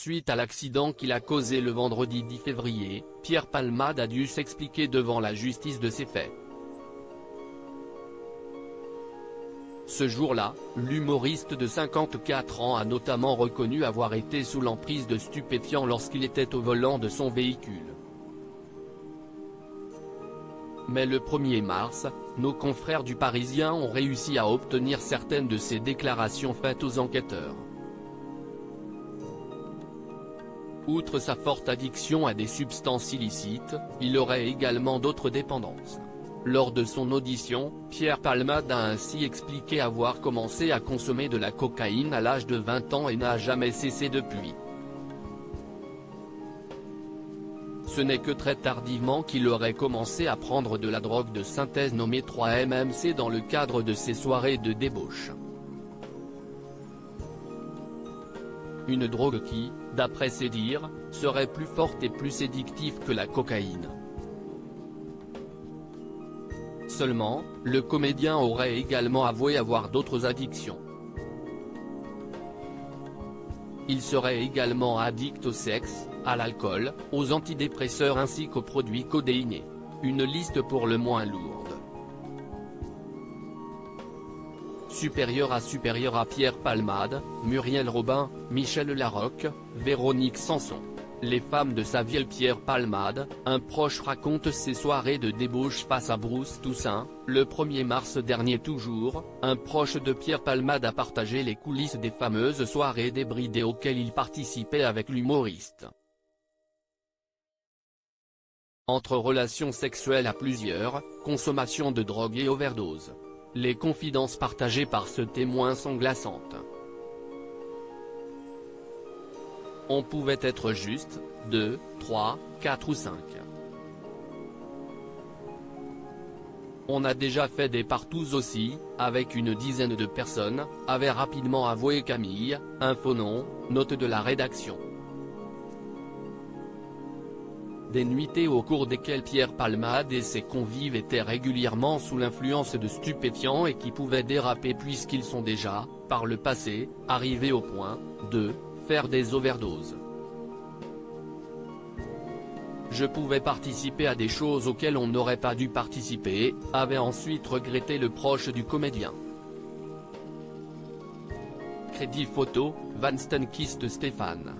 Suite à l'accident qu'il a causé le vendredi 10 février, Pierre Palmade a dû s'expliquer devant la justice de ses faits. Ce jour-là, l'humoriste de 54 ans a notamment reconnu avoir été sous l'emprise de stupéfiants lorsqu'il était au volant de son véhicule. Mais le 1er mars, nos confrères du Parisien ont réussi à obtenir certaines de ces déclarations faites aux enquêteurs. Outre sa forte addiction à des substances illicites, il aurait également d'autres dépendances. Lors de son audition, Pierre Palmade a ainsi expliqué avoir commencé à consommer de la cocaïne à l'âge de 20 ans et n'a jamais cessé depuis. Ce n'est que très tardivement qu'il aurait commencé à prendre de la drogue de synthèse nommée 3-MMC dans le cadre de ses soirées de débauche. Une drogue qui, d'après ses dires, serait plus forte et plus séductive que la cocaïne. Seulement, le comédien aurait également avoué avoir d'autres addictions. Il serait également addict au sexe, à l'alcool, aux antidépresseurs ainsi qu'aux produits codéinés. Une liste pour le moins lourde. Supérieur à Pierre Palmade, Muriel Robin, Michel Larocque, Véronique Sanson. Les femmes de sa vie. Pierre Palmade, un proche raconte ses soirées de débauche face à Bruce Toussaint. Le 1er mars dernier toujours, un proche de Pierre Palmade a partagé les coulisses des fameuses soirées débridées auxquelles il participait avec l'humoriste. Entre relations sexuelles à plusieurs, consommation de drogue et overdose. Les confidences partagées par ce témoin sont glaçantes. On pouvait être juste, 2, 3, 4 ou 5. On a déjà fait des partous aussi, avec une dizaine de personnes, avait rapidement avoué Camille, Infonon, note de la rédaction. Des nuitées au cours desquelles Pierre Palmade et ses convives étaient régulièrement sous l'influence de stupéfiants et qui pouvaient déraper puisqu'ils sont déjà, par le passé, arrivés au point, de faire des overdoses. Je pouvais participer à des choses auxquelles on n'aurait pas dû participer, avait ensuite regretté le proche du comédien. Crédit photo, Van Stenkiste Stéphane.